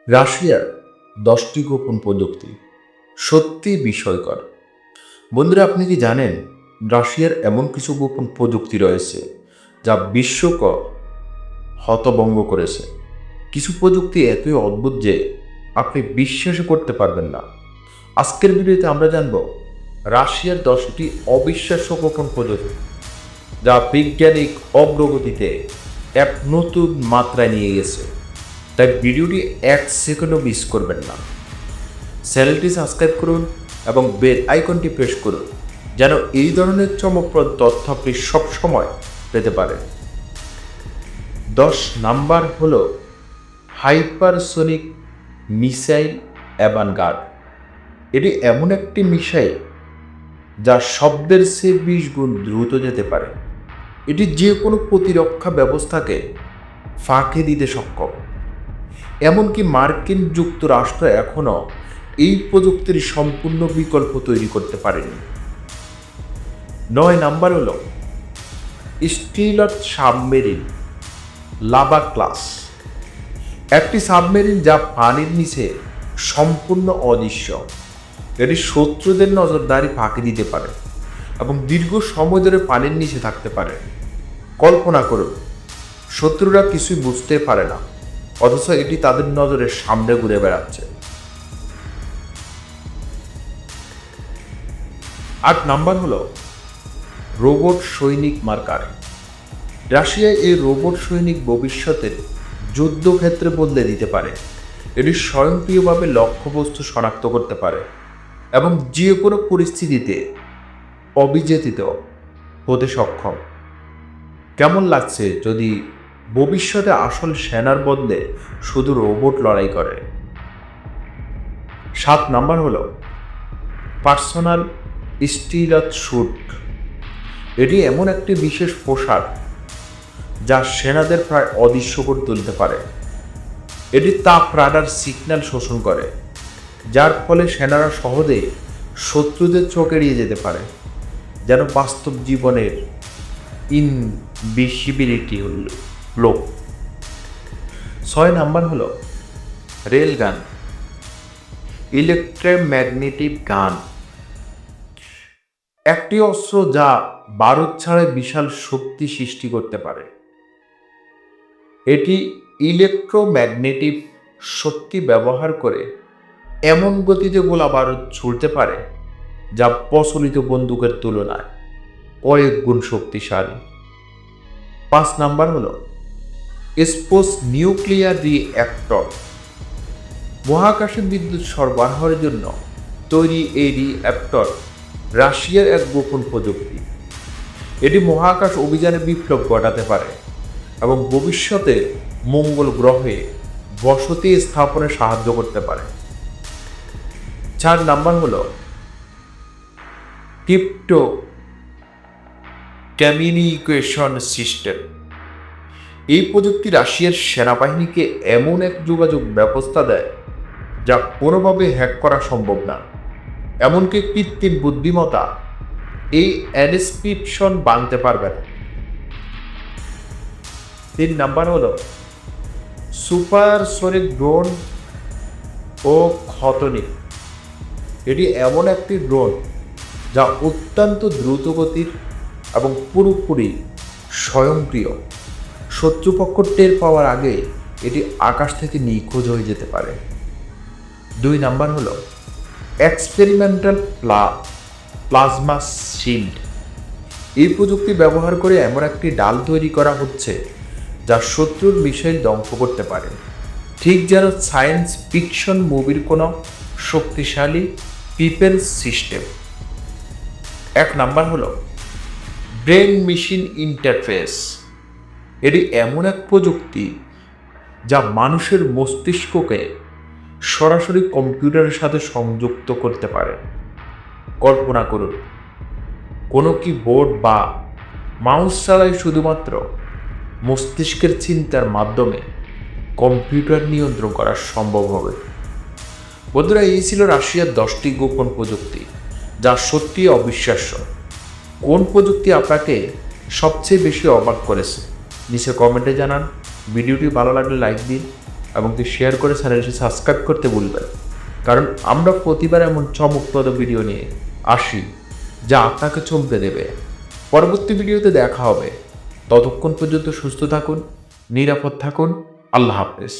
রাশিয়ার 10টি গোপন প্রযুক্তি সত্যি বিস্ময়কর। বন্ধুরা, আপনি কি জানেন রাশিয়ার এমন কিছু গোপন প্রযুক্তি রয়েছে যা বিশ্বকে হতভম্ব করেছে। কিছু প্রযুক্তি এতই অদ্ভুত যে আপনি বিশ্বাসই করতে পারবেন না। আজকের ভিডিওতে আমরা জানব রাশিয়ার 10টি অবিশ্বাস্য গোপন প্রযুক্তি যা বৈজ্ঞানিক অগ্রগতিতে এক নতুন মাত্রায় নিয়ে গেছে। তাই ভিডিওটি 1 সেকেন্ডও মিস করবেন না। চ্যানেলটি সাবস্ক্রাইব করুন এবং বেল আইকনটি প্রেস করুন যেন এই ধরনের চমকপ্রদ তথ্য আপনি সবসময় পেতে পারেন। 10 নাম্বার হল হাইপারসোনিক মিসাইল অ্যাভানগার্ড। এটি এমন একটি মিসাইল যা শব্দের চেয়ে 20 গুণ দ্রুত যেতে পারে। এটি যে কোনো প্রতিরক্ষা ব্যবস্থাকে ফাঁকি দিতে সক্ষম। এমনকি মার্কিন যুক্তরাষ্ট্র এখনও এই প্রযুক্তির সম্পূর্ণ বিকল্প তৈরি করতে পারেনি। 9 নাম্বার হল স্টিলার সাবমেরিন লাভা ক্লাস। একটি সাবমেরিন যা পানির নিচে সম্পূর্ণ অদৃশ্য। এটি শত্রুদের নজরদারি ফাঁকি দিতে পারে এবং দীর্ঘ সময় ধরে পানির নিচে থাকতে পারে। কল্পনা করুন, শত্রুরা কিছুই বুঝতে পারে না, অথচ এটি তাদের নজরের সামনে ঘুরে বেড়াচ্ছে। 8 নাম্বার হল রোবট সৈনিক মার্কার। রাশিয়ায় এই রোবট সৈনিক ভবিষ্যতের যুদ্ধক্ষেত্রে বদলে দিতে পারে। এটি স্বয়ংক্রিয়ভাবে লক্ষ্যবস্তু শনাক্ত করতে পারে এবং যে কোনো পরিস্থিতিতে অবিচেতিত হতে সক্ষম। কেমন লাগছে যদি ভবিষ্যতে আসল সেনার বদলে শুধু রোবট লড়াই করে? 7 নাম্বার হল পার্সোনাল স্টিলাথ স্যুট। এটি এমন একটি বিশেষ পোশাক যা সেনাদের প্রায় অদৃশ্য করে তুলতে পারে। এটি তাপ রাডার সিগন্যাল শোষণ করে, যার ফলে সেনারা সহজেই শত্রুদের চোখ এড়িয়ে যেতে পারে, যেন বাস্তব জীবনের ইনভিসিবিলিটি লোক। 6 নাম্বার হল রেল গান ইলেকট্রোম্যাগনেটিক গান। একটি অস্ত্র যা বারুদ ছাড়াই বিশাল শক্তি সৃষ্টি করতে পারে। এটি ইলেকট্রোম্যাগনেটিক শক্তি ব্যবহার করে এমন গতিতে গোলা বারুদ ছুড়তে পারে যা প্রচলিত বন্দুকের তুলনায় কয়েক গুণ শক্তিশালী। 5 নাম্বার হল স্পোস নিউক্লিয়ার রিঅ্যাক্টর। মহাকাশে বিদ্যুৎ সরবরাহের জন্য তৈরি এই রিঅ্যাক্টর রাশিয়ার এক গোপন প্রযুক্তি। এটি মহাকাশ অভিযানে বিপ্লব ঘটাতে পারে এবং ভবিষ্যতে মঙ্গল গ্রহে বসতি স্থাপনে সাহায্য করতে পারে। 4 নাম্বার হল ক্রিপ্টো কমিউনিকেশন সিস্টেম। এই প্রযুক্তি রাশিয়ার সেনাবাহিনীকে এমন এক যোগাযোগ ব্যবস্থা দেয় যা কোনোভাবে হ্যাক করা সম্ভব না। এমনকি কৃত্রিম বুদ্ধিমত্তা এই এনক্রিপশন ভাঙতে পারবে না। 3 নাম্বার হল সুপারসনিক ড্রোন ও খতনিক। এটি এমন একটি ড্রোন যা অত্যন্ত দ্রুতগতির এবং পুরোপুরি স্বয়ংক্রিয়। শত্রুপক্ষ টের পাওয়ার আগে এটি আকাশ থেকে নিখোঁজ হয়ে যেতে পারে। 2 নাম্বার হল এক্সপেরিমেন্টাল প্লাজমা শিল্ড। এই প্রযুক্তি ব্যবহার করে এমন একটি ডাল তৈরি করা হচ্ছে যা শত্রুর মিসাইল ধ্বংস করতে পারে, ঠিক যেন সায়েন্স ফিকশন মুভির কোনো শক্তিশালী পিপল সিস্টেম। 1 নাম্বার হল ব্রেন মেশিন ইন্টারফেস। এটি এমন এক প্রযুক্তি যা মানুষের মস্তিষ্ককে সরাসরি কম্পিউটারের সাথে সংযুক্ত করতে পারে। কল্পনা করুন, কোনো কিবোর্ড বা মাউস ছাড়াই শুধুমাত্র মস্তিষ্কের চিন্তার মাধ্যমে কম্পিউটার নিয়ন্ত্রণ করা সম্ভব হবে। বন্ধুরা, এই ছিল রাশিয়ার 10টি গোপন প্রযুক্তি যা সত্যি অবিশ্বাস্য। কোন প্রযুক্তি আপনাকে সবচেয়ে বেশি অবাক করেছে নিচে কমেন্টে জানান। ভিডিওটি ভালো লাগলে লাইক দিন এবং শেয়ার করে চ্যানেলটি সাবস্ক্রাইব করতে ভুলবেন, কারণ আমরা প্রতিবার এমন চমকপ্রদ ভিডিও নিয়ে আসি যা আপনাকে চমকে দেবে। পরবর্তী ভিডিওতে দেখা হবে। ততক্ষণ পর্যন্ত সুস্থ থাকুন, নিরাপদ থাকুন। আল্লাহ হাফেজ।